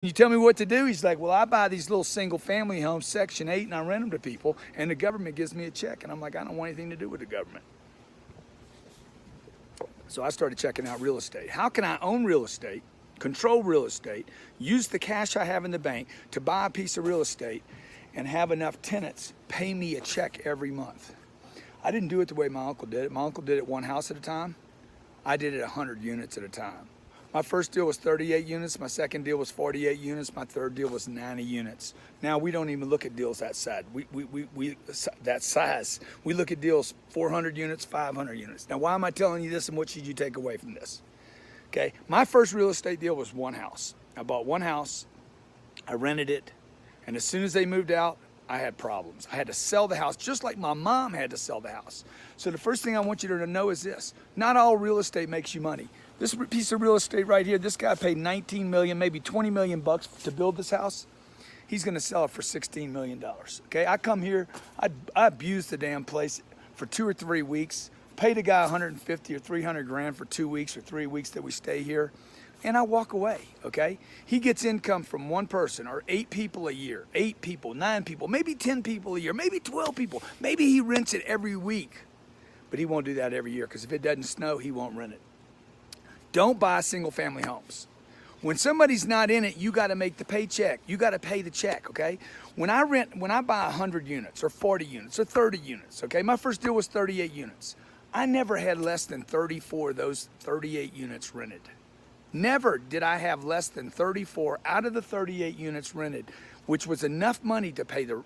You tell me what to do? He's like, well, I buy these little single family homes, Section 8, and I rent them to people, and the government gives me a check. And I'm like, I don't want anything to do with the government. So I started checking out real estate. How can I own real estate, control real estate, use the cash I have in the bank to buy a piece of real estate and have enough tenants pay me a check every month? I didn't do it the way my uncle did it. My uncle did it one house at a time. I did it 100 units at a time. My first deal was 38 units. My second deal was 48 units. My third deal was 90 units. Now we don't even look at deals that size. That size. We look at deals 400 units, 500 units. Now why am I telling you this, and what should you take away from this? Okay, my first real estate deal was one house. I bought one house, I rented it, and as soon as they moved out, I had problems. I had to sell the house, just like my mom had to sell the house. So the first thing I want you to know is this: not all real estate makes you money. This piece of real estate right here, this guy paid 19 million, maybe 20 million bucks to build this house. He's gonna sell it for $16 million, okay? I come here, I abuse the damn place for 2 or 3 weeks, paid a guy 150 or 300 grand for 2 weeks or 3 weeks that we stay here, and I walk away, okay? He gets income from one person or 8 people a year, 8 people, 9 people, maybe 10 people a year, maybe 12 people. Maybe he rents it every week, but he won't do that every year, because if it doesn't snow, he won't rent it. Don't buy single family homes. When somebody's not in it, you gotta make the paycheck. You gotta pay the check, okay? When I buy 100 units or 40 units or 30 units, okay? My first deal was 38 units. I never had less than 34 of those 38 units rented. Never did I have less than 34 out of the 38 units rented, which was enough money to pay the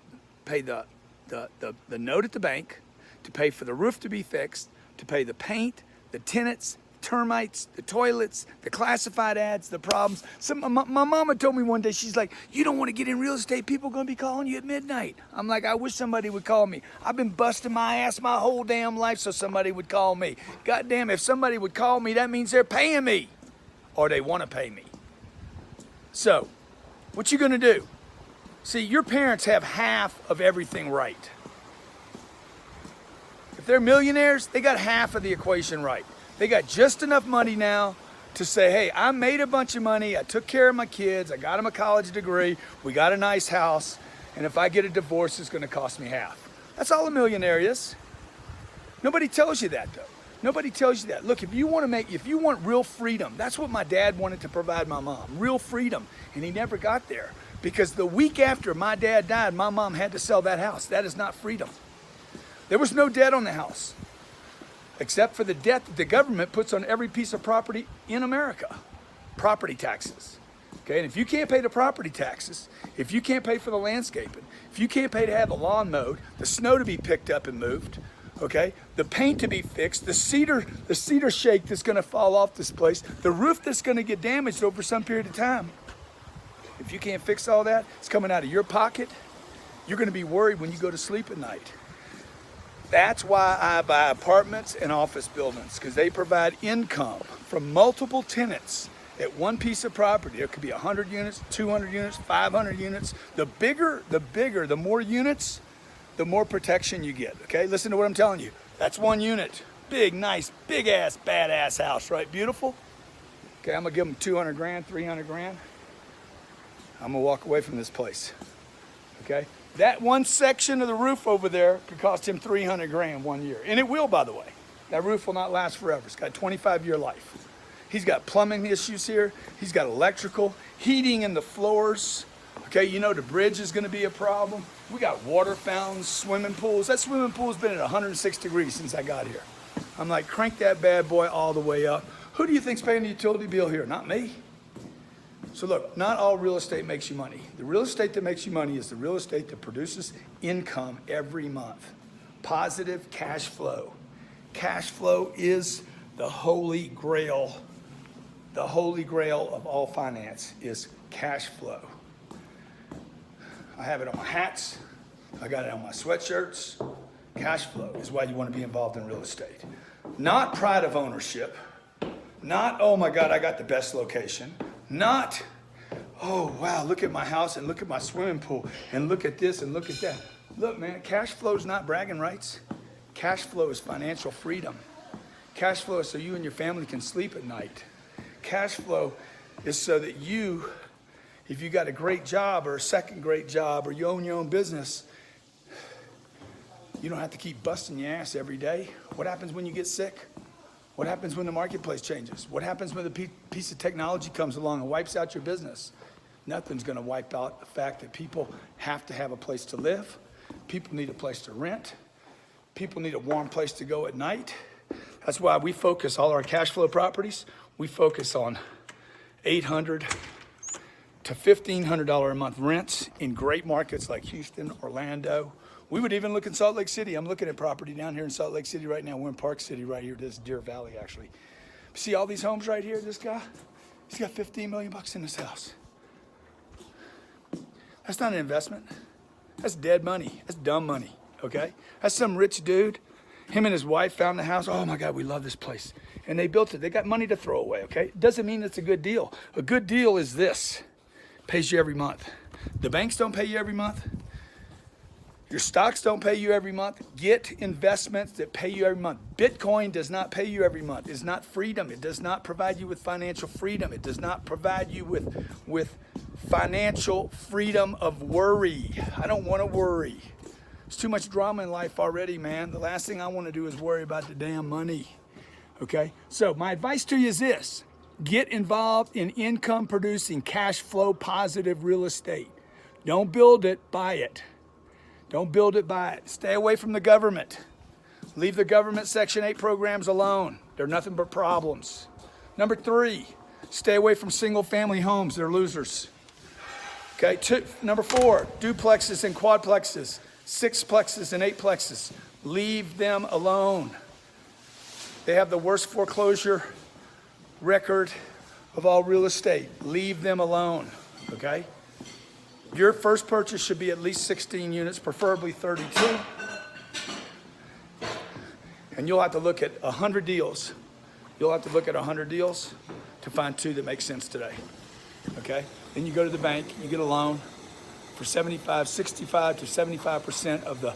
note at the bank, to pay for the roof to be fixed, to pay the paint, the tenants, termites, the toilets, the classified ads, the problems. My mama told me one day, she's like, you don't want to get in real estate, people are going to be calling you at midnight. I'm like, I wish somebody would call me. I've been busting my ass my whole damn life so somebody would call me. God damn, if somebody would call me, that means they're paying me, or they want to pay me. So, what you gonna do? See, your parents have half of everything right. If they're millionaires, they got half of the equation right. They got just enough money now to say, hey, I made a bunch of money, I took care of my kids, I got them a college degree, we got a nice house, and if I get a divorce, it's gonna cost me half. That's all a millionaire is. Nobody tells you that, though. Nobody tells you that. Look, if you want real freedom, that's what my dad wanted to provide my mom, real freedom, and he never got there. Because the week after my dad died, my mom had to sell that house. That is not freedom. There was no debt on the house, except for the debt that the government puts on every piece of property in America, property taxes. Okay, and if you can't pay the property taxes, if you can't pay for the landscaping, if you can't pay to have the lawn mowed, the snow to be picked up and moved, okay, the paint to be fixed, the cedar shake that's gonna fall off this place, the roof that's gonna get damaged over some period of time, if you can't fix all that, it's coming out of your pocket, you're gonna be worried when you go to sleep at night. That's why I buy apartments and office buildings, because they provide income from multiple tenants at one piece of property. It could be 100 units, 200 units, 500 units. The bigger, the more units, the more protection you get, okay? Listen to what I'm telling you. That's one unit. Big, nice, big ass, badass house, right? Beautiful. Okay, I'm gonna give them 200 grand, 300 grand. I'm gonna walk away from this place, okay? That one section of the roof over there could cost him 300 grand 1 year. And it will, by the way. That roof will not last forever. It's got a 25-year life. He's got plumbing issues here. He's got electrical, heating in the floors. Okay, you know the bridge is gonna be a problem. We got water fountains, swimming pools. That swimming pool's been at 106 degrees since I got here. I'm like, crank that bad boy all the way up. Who do you think's paying the utility bill here? Not me. So look, not all real estate makes you money. The real estate that makes you money is the real estate that produces income every month. Positive cash flow. Cash flow is the holy grail. The holy grail of all finance is cash flow. I have it on my hats. I got it on my sweatshirts. Cash flow is why you want to be involved in real estate. Not pride of ownership. Not, oh my God, I got the best location. Not, oh wow, look at my house and look at my swimming pool and look at this and look at that. Look, man, cash flow is not bragging rights. Cash flow is financial freedom. Cash flow is so you and your family can sleep at night. Cash flow is so that you If you got a great job or a second great job or you own your own business, you don't have to keep busting your ass every day. What happens when you get sick? What happens when the marketplace changes? What happens when the piece of technology comes along and wipes out your business? Nothing's going to wipe out the fact that people have to have a place to live. People need a place to rent. People need a warm place to go at night. That's why we focus all our cash flow properties. We focus on $800 to $1,500 a month rents in great markets like Houston, Orlando. We would even look in Salt Lake City. I'm looking at property down here in Salt Lake City right now. We're in Park City right here. This is Deer Valley, actually. See all these homes right here? This guy, he's got 15 million bucks in this house. That's not an investment. That's dead money. That's dumb money, okay? That's some rich dude. Him and his wife found the house. Oh my God, we love this place. And they built it. They got money to throw away, okay? Doesn't mean it's a good deal. A good deal is this. Pays you every month. The banks don't pay you every month. Your stocks don't pay you every month. Get investments that pay you every month. Bitcoin does not pay you every month. It's not freedom. It does not provide you with financial freedom. It does not provide you with financial freedom of worry. I don't want to worry. There's too much drama in life already, man. The last thing I want to do is worry about the damn money. Okay? So my advice to you is this. Get involved in income producing, cash flow positive real estate. Don't build it, buy it. Don't build it, buy it. Stay away from the government. Leave the government Section 8 programs alone. They're nothing but problems. Number 3, stay away from single family homes. They're losers. Okay, number 4, duplexes and quadplexes, sixplexes and eightplexes. Leave them alone. They have the worst foreclosure record of all real estate. Leave them alone, okay? Your first purchase should be at least 16 units, preferably 32. And you'll have to look at 100 deals. You'll have to look at 100 deals to find 2 that make sense today, okay? Then you go to the bank, you get a loan for 65 to 75% of the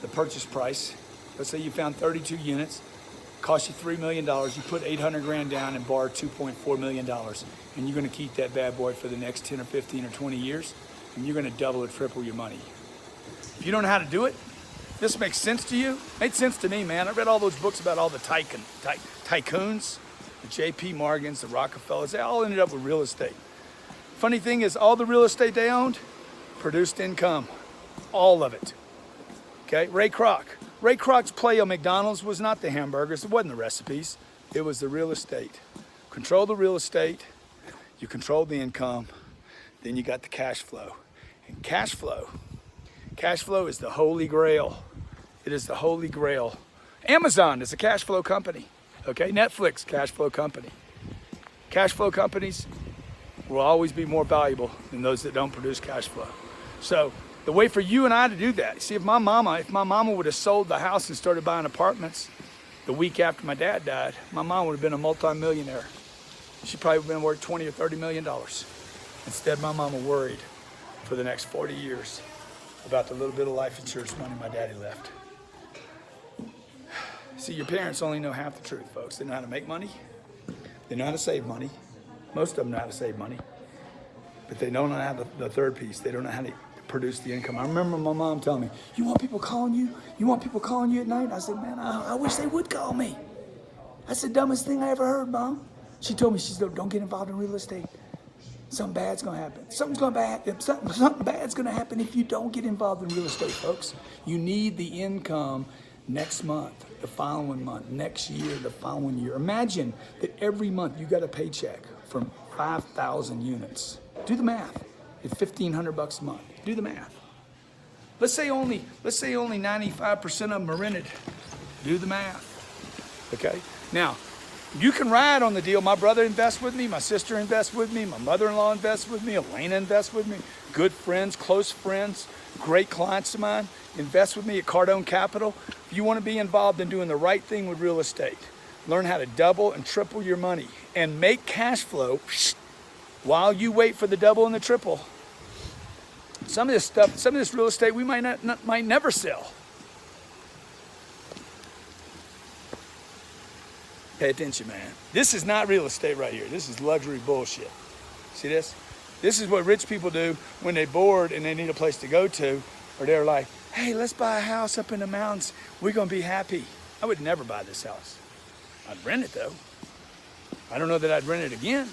purchase price. Let's say you found 32 units, cost you $3 million, you put 800 grand down and borrow $2.4 million. And you're gonna keep that bad boy for the next 10 or 15 or 20 years, and you're gonna double or triple your money. If you don't know how to do it, this makes sense to you? Made sense to me, man. I read all those books about all the tycoons, the JP Morgans, the Rockefellers, they all ended up with real estate. Funny thing is, all the real estate they owned produced income, all of it. Okay, Ray Kroc. Ray Kroc's play on McDonald's was not the hamburgers, it wasn't the recipes, it was the real estate. Control the real estate, you control the income, then you got the cash flow. And cash flow is the holy grail. It is the holy grail. Amazon is a cash flow company, okay? Netflix, cash flow company. Cash flow companies will always be more valuable than those that don't produce cash flow. So the way for you and I to do that, see, if my mama would have sold the house and started buying apartments the week after my dad died, my mom would have been a multi-millionaire. She probably would have been worth $20 or $30 million. Instead, my mama worried for the next 40 years about the little bit of life insurance money my daddy left. See, your parents only know half the truth, folks. They know how to make money. They know how to save money. Most of them know how to save money. But they don't know how the third piece. They don't know how to produce the income. I remember my mom telling me, you want people calling you? You want people calling you at night? I said, man, I wish they would call me. That's the dumbest thing I ever heard, Mom. She told me, she said, don't get involved in real estate. Something bad's gonna happen. Something bad's gonna happen if you don't get involved in real estate, folks. You need the income next month, the following month, next year, the following year. Imagine that every month you got a paycheck from 5,000 units. Do the math. It's $1,500 a month. Do the math. Let's say only 95% of them are rented. Do the math. Okay? Now, you can ride on the deal. My brother invests with me, my sister invests with me, my mother-in-law invests with me, Elena invests with me, good friends, close friends, great clients of mine invest with me at Cardone Capital. If you want to be involved in doing the right thing with real estate, learn how to double and triple your money and make cash flow while you wait for the double and the triple. Some of this real estate we might never sell. Pay attention, man. This is not real estate right here. This is luxury bullshit. See this? This is what rich people do when they're bored and they need a place to go to, or they're like, hey, let's buy a house up in the mountains. We're gonna be happy. I would never buy this house. I'd rent it though. I don't know that I'd rent it again,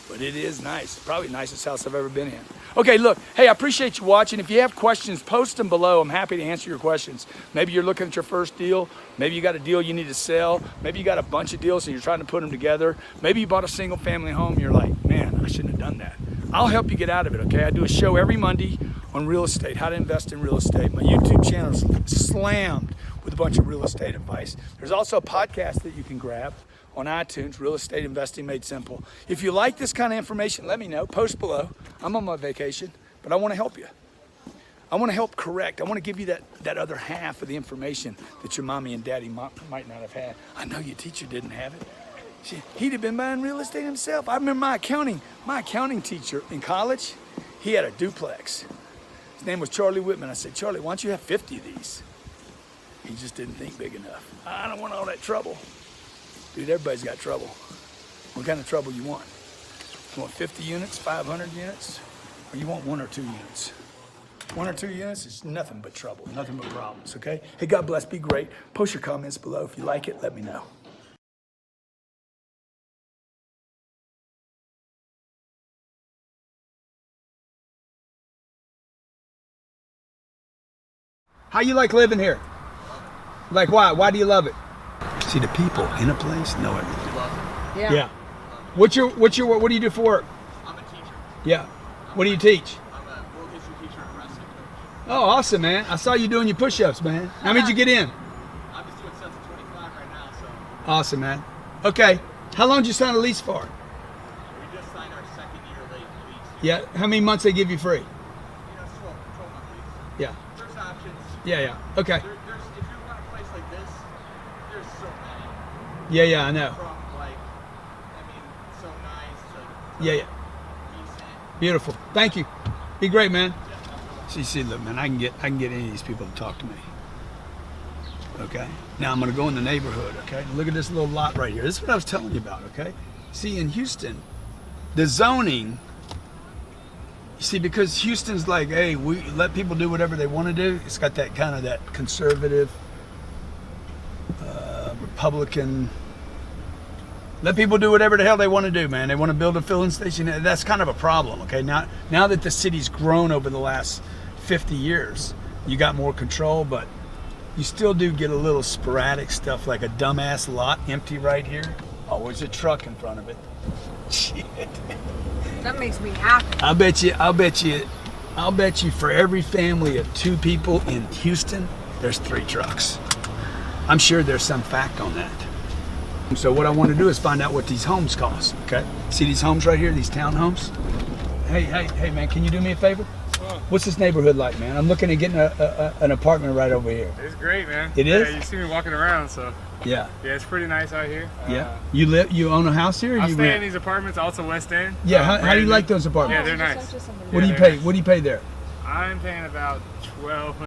but it is nice. Probably the nicest house I've ever been in. Okay, look, hey, I appreciate you watching. If you have questions, post them below. I'm happy to answer your questions. Maybe you're looking at your first deal. Maybe you got a deal you need to sell. Maybe you got a bunch of deals and you're trying to put them together. Maybe you bought a single family home and you're like, man, I shouldn't have done that. I'll help you get out of it, okay? I do a show every Monday on real estate, how to invest in real estate. My YouTube channel is slammed with a bunch of real estate advice. There's also a podcast that you can grab on iTunes, Real Estate Investing Made Simple. If you like this kind of information, let me know. Post below. I'm on my vacation, but I want to help you. I want to help correct. I want to give you that other half of the information that your mommy and daddy might not have had. I know your teacher didn't have it. He'd have been buying real estate himself. I remember my accounting teacher in college, he had a duplex. His name was Charlie Whitman. I said, Charlie, why don't you have 50 of these? He just didn't think big enough. I don't want all that trouble. Dude, everybody's got trouble. What kind of trouble you want? You want 50 units, 500 units, or you want 1 or 2 units? 1 or 2 units is nothing but trouble, nothing but problems, okay? Hey, God bless, be great. Post your comments below. If you like it, let me know. How you like living here? Like why? Why do you love it? See, the people in a place know everything. Yeah. What do you do for work? I'm a teacher. Yeah. What do you teach? I'm a world history teacher and wrestling coach. Oh, awesome, man. I saw you doing your push-ups, man. How many did you get in? I'm just doing sets of 25 right now, so. Awesome, man. Okay. How long did you sign a lease for? We just signed our 2nd year late lease. Yeah. How many months they give you free? You know, 12 month lease. Yeah. There's options. Yeah. Okay. There's, if you want a place like this, there's so many. Yeah, I know. From like, I mean, so nice to Yeah. decent. Beautiful. Thank you. Be great, man. See, look, man, I can get any of these people to talk to me. Okay. Now I'm gonna go in the neighborhood. Okay. Look at this little lot right here. This is what I was telling you about. Okay. See, in Houston, the zoning. You see, because Houston's like, hey, we let people do whatever they want to do. It's got that kind of that conservative, Republican. Let people do whatever the hell they want to do, man. They want to build a filling station. That's kind of a problem, okay? Now that the city's grown over the last 50 years, you got more control, but you still do get a little sporadic stuff like a dumbass lot empty right here. Always a truck in front of it. Shit. That makes me happy. I'll bet you for every family of 2 people in Houston, there's 3 trucks. I'm sure there's some fact on that. So what I want to do is find out what these homes cost, okay? See these homes right here, these townhomes? Hey, man, can you do me a favor? What's this neighborhood like, man? I'm looking at getting an apartment right over here. It's great, man. It is? Yeah, you see me walking around, so. Yeah. Yeah, it's pretty nice out here. Yeah. You own a house here? Or I you stay in rent? these apartments, also West End. Yeah. How do you like those apartments? Yeah, they're nice. What do you they're pay? nice. What do you pay there? I'm paying about 12.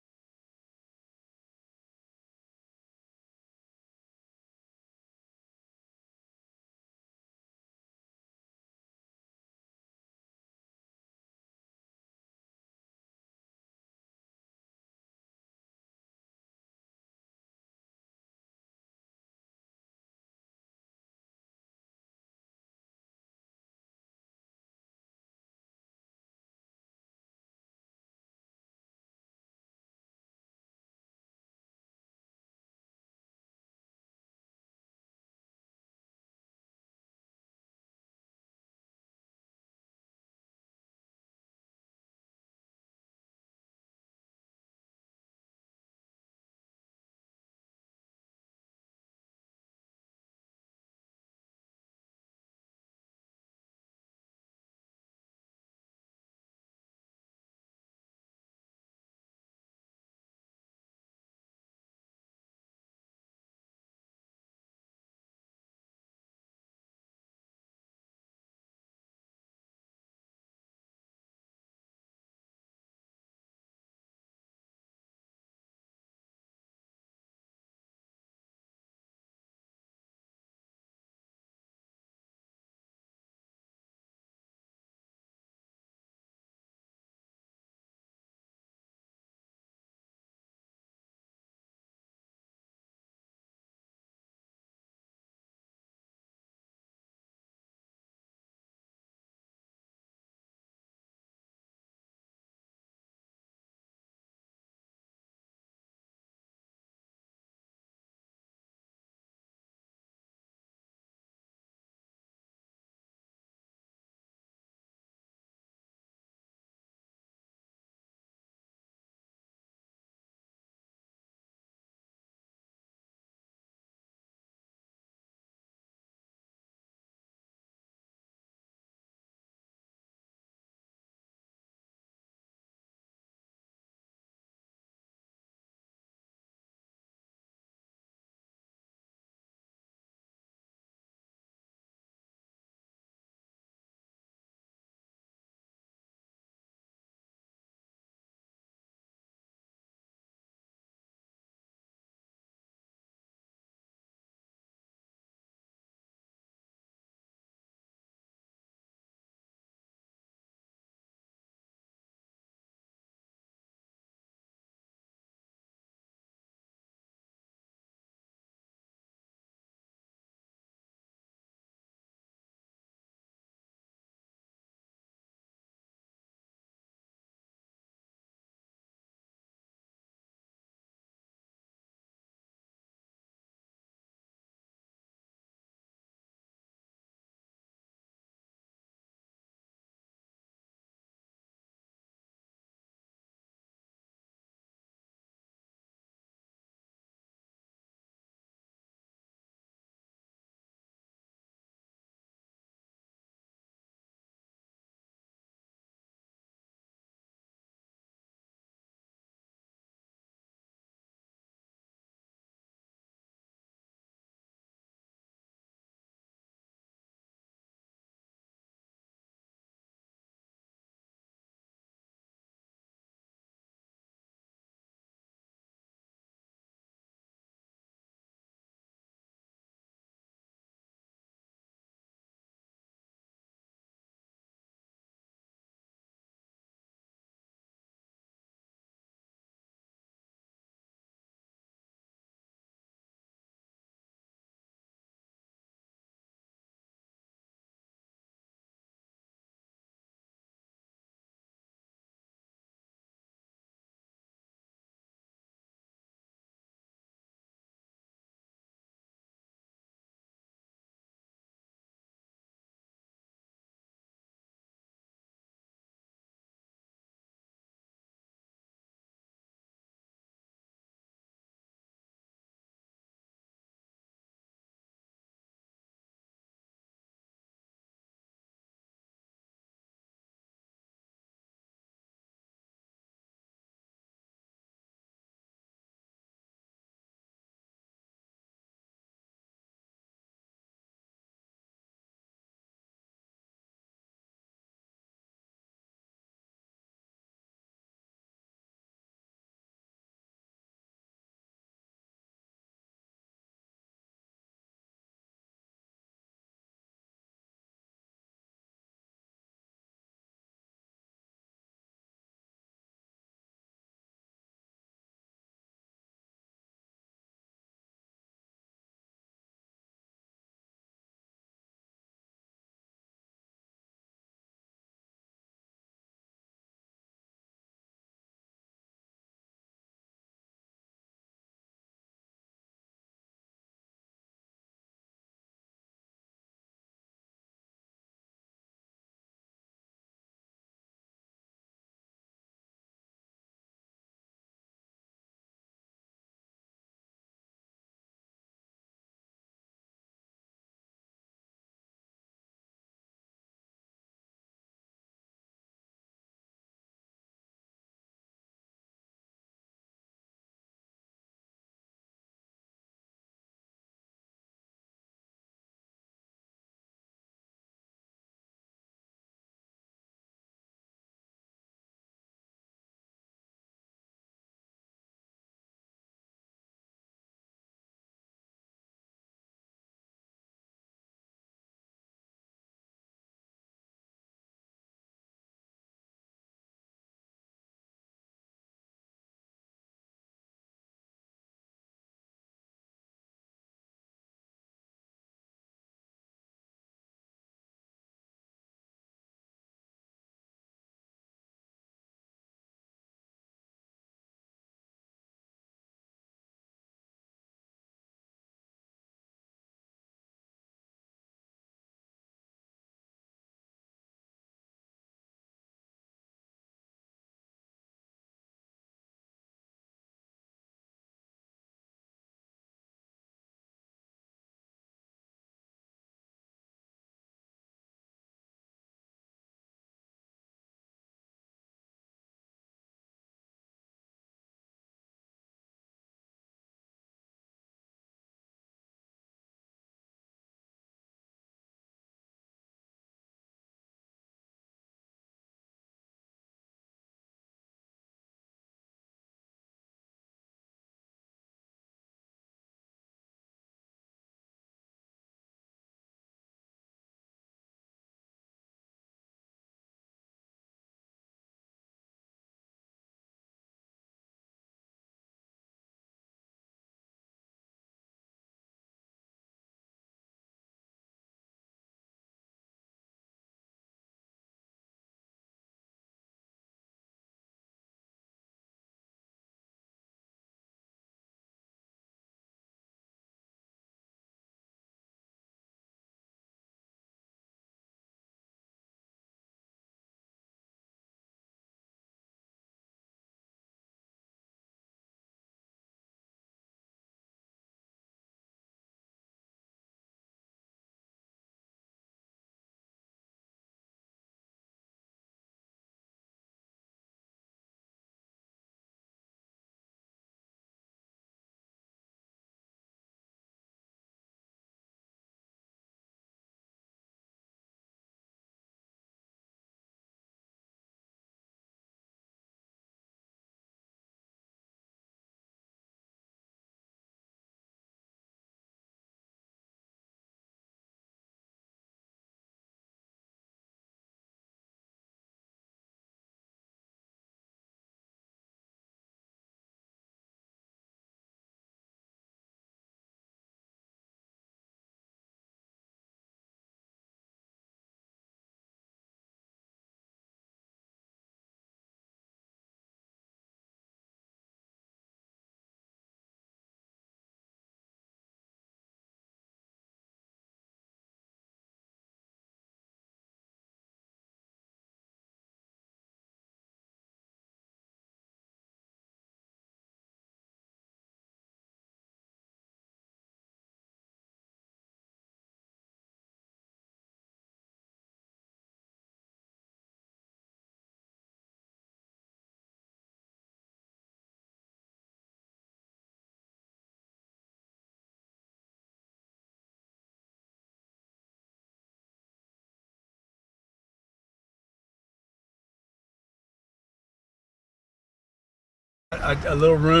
A little room.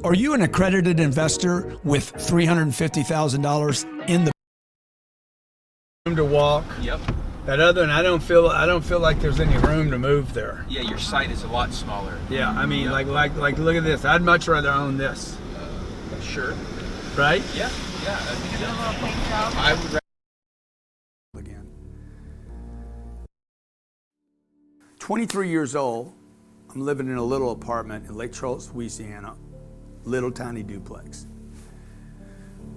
Are you an accredited investor with $350,000 in the Room to walk. Yep. That other one, I don't feel like there's any room to move there. Yeah, your site is a lot smaller. Yeah, I mean, like look at this. I'd much rather own this, Sure. right? Yeah. Yeah. I would. Again. 23 years old. I'm living in a little apartment in Lake Charles, Louisiana. Little tiny duplex.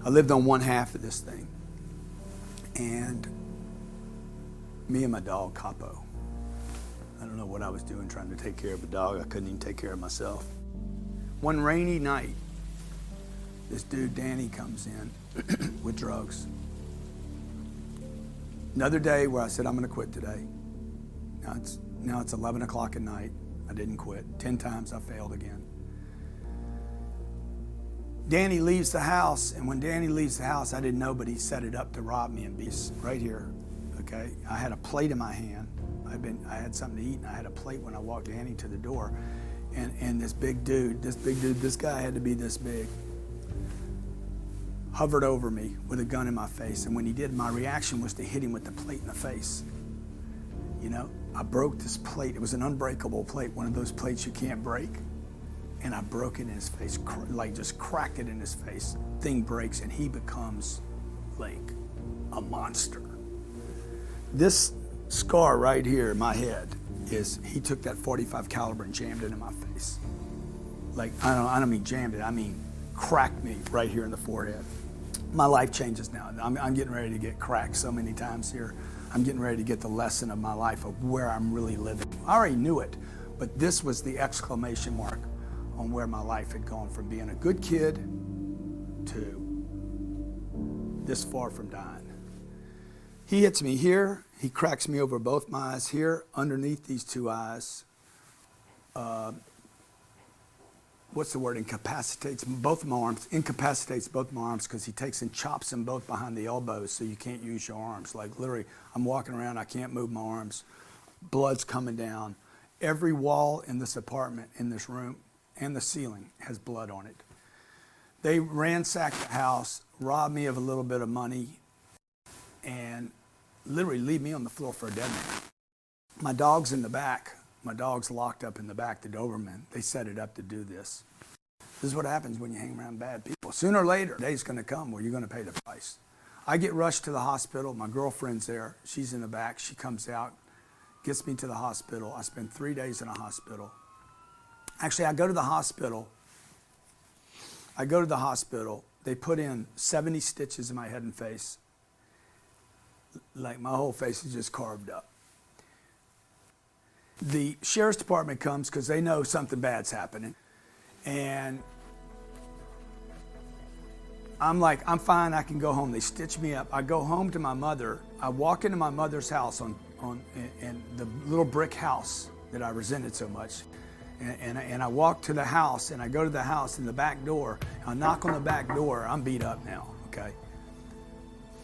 I lived on one half of this thing. And me and my dog, Capo. I don't know what I was doing trying to take care of a dog. I couldn't even take care of myself. One rainy night, this dude, Danny, comes in with drugs. Another day where I said, I'm gonna quit today. Now it's 11 o'clock at night. I didn't quit. 10 times I failed again. Danny leaves the house, and when Danny leaves the house, I didn't know, but he set it up to rob me and be right here, okay? I had a plate in my hand. I had something to eat, and I had a plate when I walked Danny to the door. And this guy had to be this big, hovered over me with a gun in my face. And when he did, my reaction was to hit him with the plate in the face. You know, I broke this plate. It was an unbreakable plate, one of those plates you can't break. And I broke it in his face, like just cracked it in his face. Thing breaks and he becomes like a monster. This scar right here in my head is, he took that .45 caliber and jammed it in my face. Like, I don't mean jammed it, I mean cracked me right here in the forehead. My life changes now. I'm getting ready to get cracked so many times here. I'm getting ready to get the lesson of my life of where I'm really living. I already knew it, but this was the exclamation mark on where my life had gone from being a good kid to this far from dying. He hits me here, he cracks me over both my eyes here, underneath these two eyes. What's the word? Incapacitates both my arms, because he takes and chops them both behind the elbows so you can't use your arms. Like literally, I'm walking around, I can't move my arms, blood's coming down. Every wall in this apartment, in this room, and the ceiling has blood on it. They ransacked the house, robbed me of a little bit of money, and literally leave me on the floor for a dead man. My dog's in the back. My dog's locked up in the back, the Doberman. They set it up to do this. This is what happens when you hang around bad people. Sooner or later, the day's gonna come where you're gonna pay the price. I get rushed to the hospital. My girlfriend's there. She's in the back. She comes out, gets me to the hospital. I spend 3 days in a hospital. Actually, I go to the hospital. They put in 70 stitches in my head and face. Like my whole face is just carved up. The sheriff's department comes because they know something bad's happening. And I'm like, I'm fine, I can go home. They stitch me up. I go home to my mother. I walk into my mother's house in the little brick house that I resented so much. And I walk to the house, and I go to the house in the back door. I knock on the back door. I'm beat up now, okay?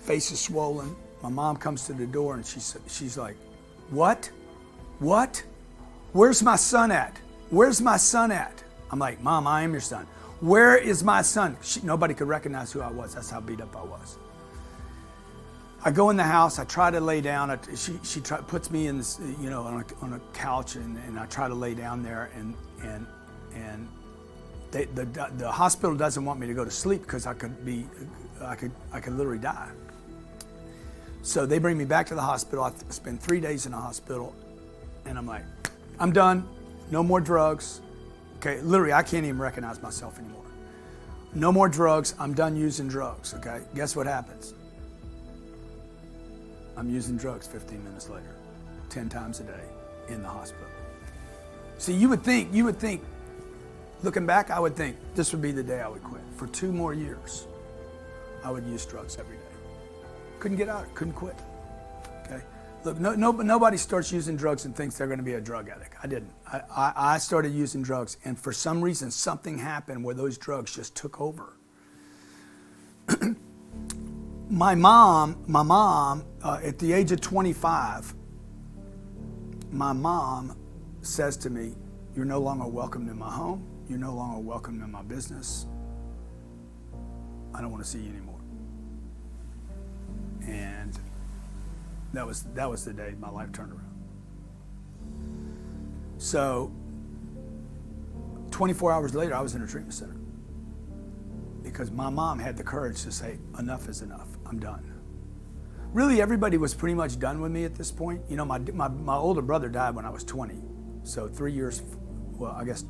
Face is swollen. My mom comes to the door, and she's like, what? What? Where's my son at? Where's my son at? I'm like, Mom, I am your son. Where is my son? Nobody could recognize who I was. That's how beat up I was. I go in the house, I try to lay down. She puts me in this, you know, on a couch, and I try to lay down there, and the hospital doesn't want me to go to sleep because I could literally die. So they bring me back to the hospital. I spend 3 days in the hospital, and I'm like, I'm done. No more drugs. Okay, literally, I can't even recognize myself anymore. No more drugs. I'm done using drugs. Okay, guess what happens? I'm using drugs 15 minutes later, 10 times a day in the hospital. See, you would think, looking back, I would think this would be the day I would quit. For 2 more years, I would use drugs every day. Couldn't get out, couldn't quit, okay? Look, nobody starts using drugs and thinks they're gonna be a drug addict. I didn't. I started using drugs, and for some reason, something happened where those drugs just took over. My mom, at the age of 25, my mom says to me, "You're no longer welcome in my home. You're no longer welcome in my business. I don't want to see you anymore." And that was the day my life turned around. So 24 hours later, I was in a treatment center because my mom had the courage to say, enough is enough, I'm done. Really, everybody was pretty much done with me at this point. You know, my older brother died when I was 20. So 3 years, well, I guess,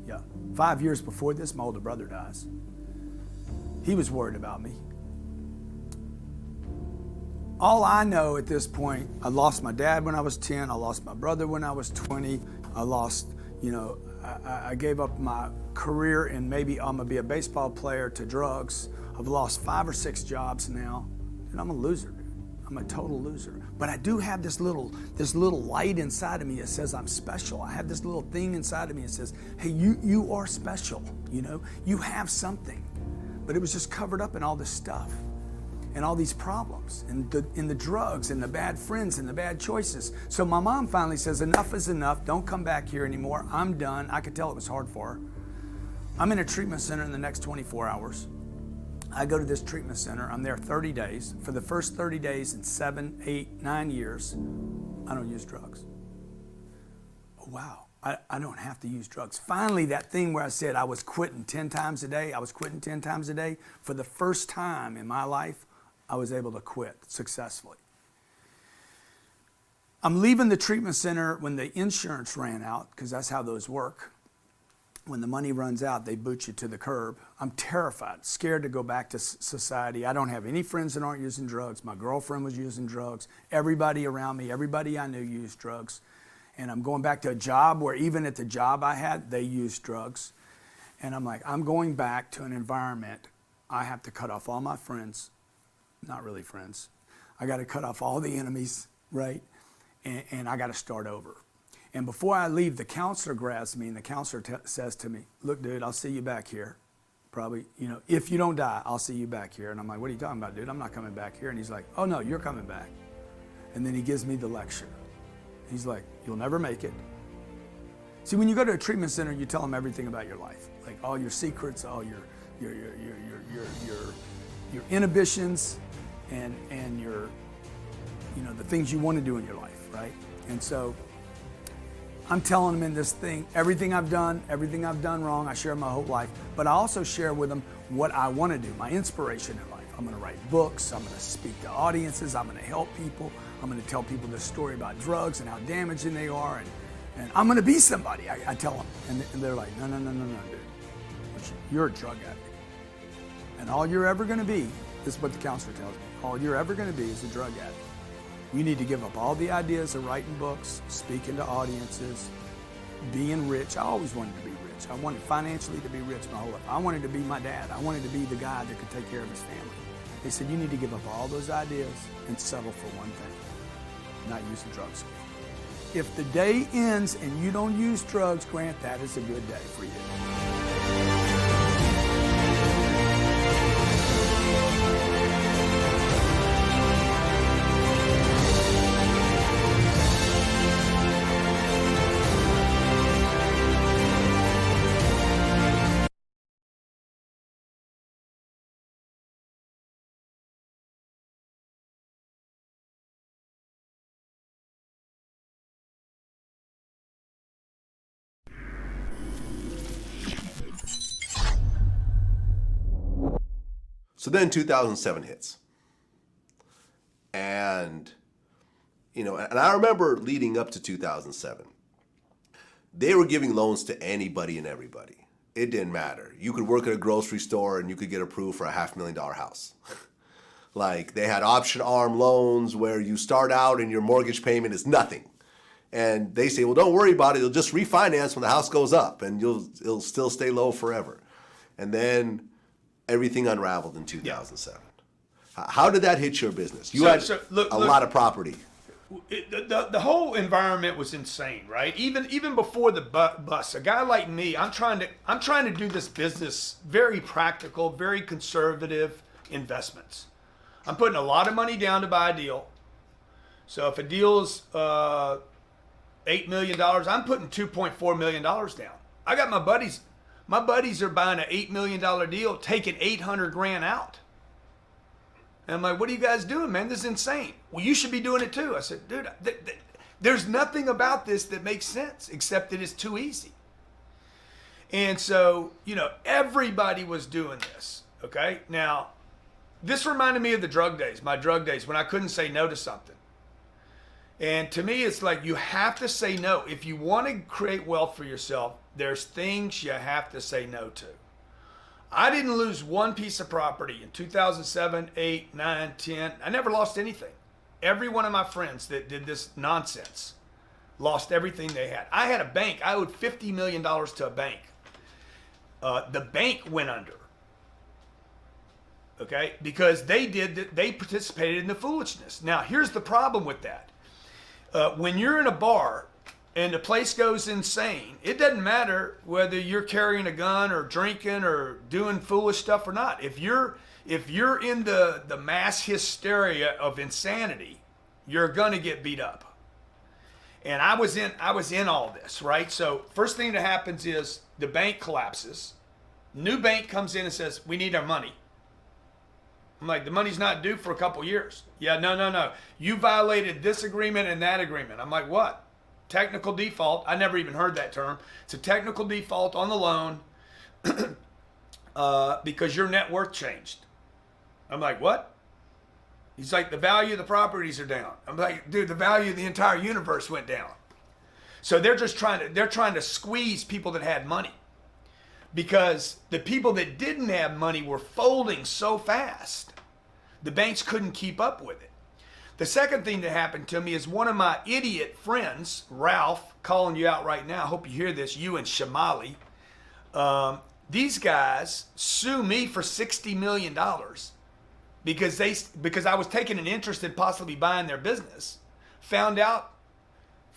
yeah, 5 years before this, my older brother dies. He was worried about me. All I know at this point, I lost my dad when I was 10, I lost my brother when I was 20, I lost, you know, I gave up my career and maybe I'm gonna be a baseball player to drugs. I've lost 5 or 6 jobs now, and I'm a loser, dude. I'm a total loser. But I do have this little light inside of me that says I'm special. I have this little thing inside of me that says, hey, you are special, you know? You have something. But it was just covered up in all this stuff and all these problems and the drugs and the bad friends and the bad choices. So my mom finally says, enough is enough. Don't come back here anymore. I'm done. I could tell it was hard for her. I'm in a treatment center in the next 24 hours. I go to this treatment center. I'm there 30 days. For the first 30 days in 7, 8, 9 years, I don't use drugs. Oh, wow. I don't have to use drugs. Finally, that thing where I said I was quitting 10 times a day, for the first time in my life, I was able to quit successfully. I'm leaving the treatment center when the insurance ran out, because that's how those work. When the money runs out, they boot you to the curb. I'm terrified, scared to go back to society. I don't have any friends that aren't using drugs. My girlfriend was using drugs. Everybody around me, everybody I knew used drugs. And I'm going back to a job where even at the job I had, they used drugs. And I'm like, I'm going back to an environment. I have to cut off all my friends. Not really friends. I got to cut off all the enemies, right? And I got to start over. And before I leave, the counselor grabs me and the counselor says to me, look, dude, I'll see you back here. Probably, you know, if you don't die, I'll see you back here. And I'm like, what are you talking about, dude? I'm not coming back here. And he's like, oh no, you're coming back. And then he gives me the lecture. He's like, you'll never make it. See, when you go to a treatment center, you tell them everything about your life, like all your secrets, all your inhibitions, and your, you know, the things you want to do in your life, right? And so I'm telling them in this thing, everything I've done wrong, I share my whole life, but I also share with them what I want to do, my inspiration in life. I'm going to write books, I'm going to speak to audiences, I'm going to help people, I'm going to tell people this story about drugs and how damaging they are, and I'm going to be somebody, I tell them. And they're like, no, dude. You're a drug addict. And all you're ever going to be, this is what the counselor tells me, all you're ever going to be is a drug addict. You need to give up all the ideas of writing books, speaking to audiences, being rich. I always wanted to be rich. I wanted financially to be rich my whole life. I wanted to be my dad. I wanted to be the guy that could take care of his family. They said, you need to give up all those ideas and settle for one thing, not using drugs. If the day ends and you don't use drugs, Grant, that is a good day for you. So then 2007 hits. And, you know, and I remember leading up to 2007, they were giving loans to anybody and everybody. It didn't matter. You could work at a grocery store and you could get approved for a $500,000 house. Like, they had option arm loans where you start out and your mortgage payment is nothing. And they say, well, don't worry about it. You'll just refinance when the house goes up and it'll still stay low forever. And then everything unraveled in 2007. Yeah. How did that hit your business? You had a lot of property. The whole environment was insane, right? Even before the bust, a guy like me, I'm trying to do this business very practical, very conservative investments. I'm putting a lot of money down to buy a deal. So if a deal's $8 $8 million. I'm putting $2.4 million down. I got my buddies. My buddies are buying an $8 million deal, taking 800 grand out. And I'm like, what are you guys doing, man? This is insane. Well, you should be doing it too. I said, dude, there's nothing about this that makes sense except that it's too easy. And so, everybody was doing this. Okay. Now, this reminded me of my drug days, when I couldn't say no to something. And to me, it's like you have to say no. If you want to create wealth for yourself, there's things you have to say no to. I didn't lose one piece of property in 2007, 8, 9, 10. I never lost anything. Every one of my friends that did this nonsense lost everything they had. I had a bank. I owed $50 million to a bank. The bank went under. Okay? Because they participated in the foolishness. Now, here's the problem with that. When you're in a bar and the place goes insane, it doesn't matter whether you're carrying a gun or drinking or doing foolish stuff or not. If you're in the mass hysteria of insanity, you're gonna get beat up. And I was in all this, right? So first thing that happens is the bank collapses. New bank comes in and says, we need our money. I'm like, the money's not due for a couple years. Yeah, no. You violated this agreement and that agreement. I'm like, what? Technical default. I never even heard that term. It's a technical default on the loan because your net worth changed. I'm like, what? He's like, the value of the properties are down. I'm like, dude, the value of the entire universe went down. So they're trying to squeeze people that had money, because the people that didn't have money were folding so fast. The banks couldn't keep up with it. The second thing that happened to me is one of my idiot friends, Ralph, calling you out right now. I hope you hear this, you and Shamali. These guys sue me for $60 million because I was taking an interest in possibly buying their business. Found out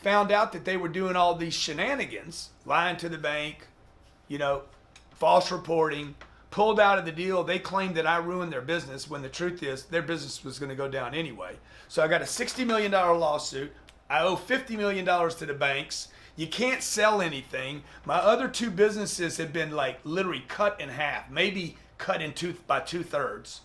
that they were doing all these shenanigans, lying to the bank, false reporting, pulled out of the deal. They claimed that I ruined their business when the truth is their business was going to go down anyway. So I got a $60 million lawsuit. I owe $50 million to the banks. You can't sell anything. My other two businesses have been literally cut in half, maybe cut by 2/3.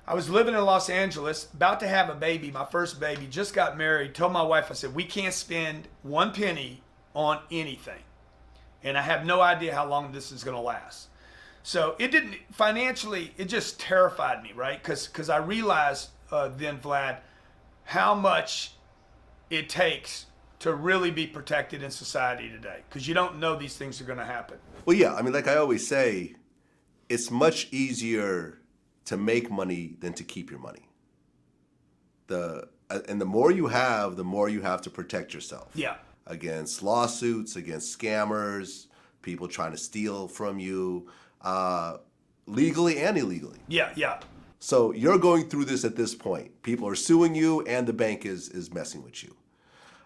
I was living in Los Angeles, about to have a baby, my first baby, just got married, told my wife, I said, we can't spend one penny on anything. And I have no idea how long this is going to last. So it didn't, financially, it just terrified me, right? Because I realized then, Vlad, how much it takes to really be protected in society today. Because you don't know these things are going to happen. Well, yeah, I mean, like I always say, it's much easier to make money than to keep your money. And the more you have to protect yourself. Yeah. Against lawsuits, against scammers, people trying to steal from you, legally and illegally. Yeah. So you're going through this at this point. People are suing you and the bank is messing with you.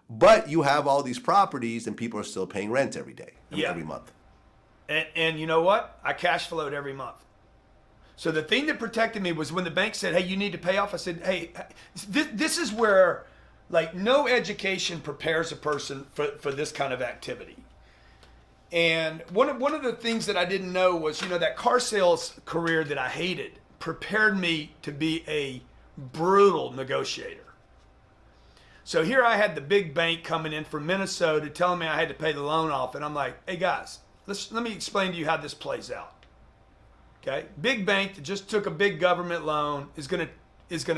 But you have all these properties and people are still paying rent every day, every month. And you know what? I cash flowed every month. So the thing that protected me was when the bank said, hey, you need to pay off. I said, hey, this is where no education prepares a person for this kind of activity. And one of the things that I didn't know was, that car sales career that I hated prepared me to be a brutal negotiator. So here I had the big bank coming in from Minnesota telling me I had to pay the loan off. And I'm like, hey guys, let me explain to you how this plays out. Okay, big bank that just took a big government loan is gonna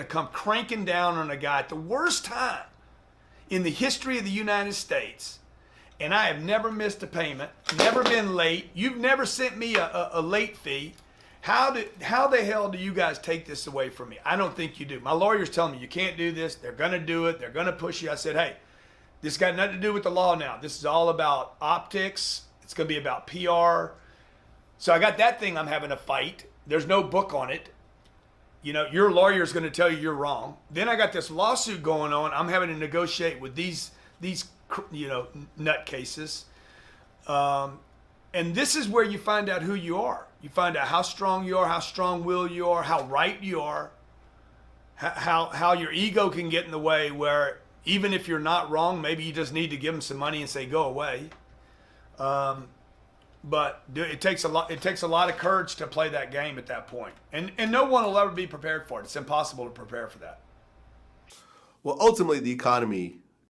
come cranking down on a guy at the worst time in the history of the United States, and I have never missed a payment, never been late. You've never sent me a late fee. How the hell do you guys take this away from me? I don't think you do. My lawyer's telling me you can't do this. They're gonna do it. They're gonna push you. I said, hey, this got nothing to do with the law now. This is all about optics. It's gonna be about PR. So I got that thing I'm having to fight. There's no book on it. Your lawyer's going to tell you you're wrong. Then I got this lawsuit going on. I'm having to negotiate with these nutcases. And this is where you find out who you are. You find out how strong you are, how strong-willed you are, how right you are, how your ego can get in the way where even if you're not wrong, maybe you just need to give them some money and say, go away. But it takes a lot. It takes a lot of courage to play that game at that point, and no one will ever be prepared for it. It's impossible to prepare for that. Well, ultimately, the economy